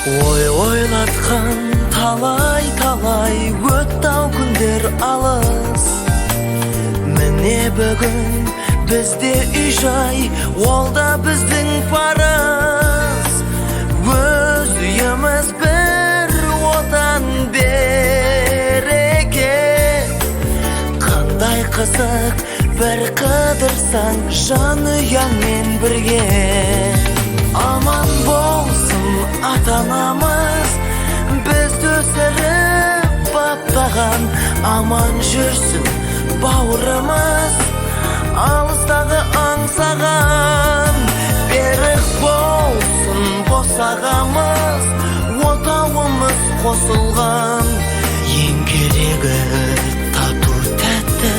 Ойлатқан талай өтті-ау күндер алыс. Міне бүгін бізде үй-жай, ол да біздің парыз. Өз үйіміз бір отан береке. Қандай қызық бір қыдырсаң жанұяңмен бірге. Аман болсын ата-анамыз, бізді өсіріп баптаған. Аман жүрсін бауырымыз, алыстағы аңсаған. Берік болсын босағамыз, отауымыз қосылған. Ең керегі тату тәтті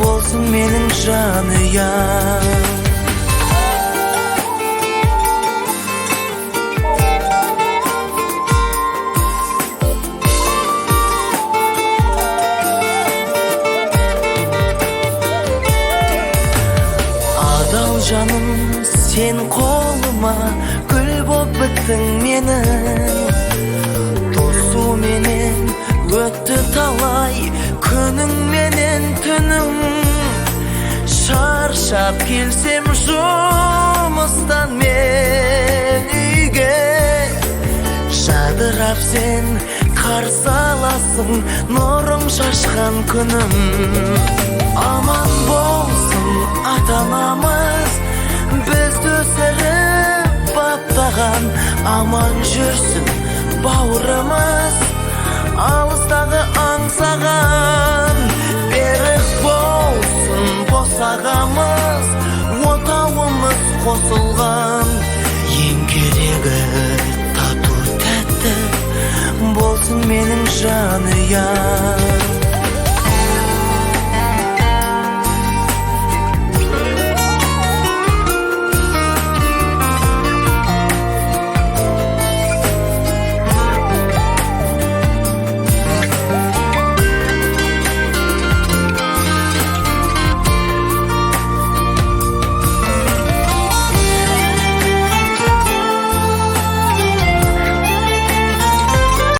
болсын менің жанұям. Жаным, сен қолыма гүл боп біттің менің. Тосу менен өтті талай күнің менен түнің. Шаршап келсем жұмыстан мен үйге, жадырап сен қарсы аласың нұрың шашқан күнім. Аман болсын ата-анамыз, бізді өсіріп баптаған. Аман жүрсін бауырымыз, алыстағы аңсаған. Берік болсын босағамыз, отауымыз қосылған. Ең керегі тату тәтті болсын менің жанұям.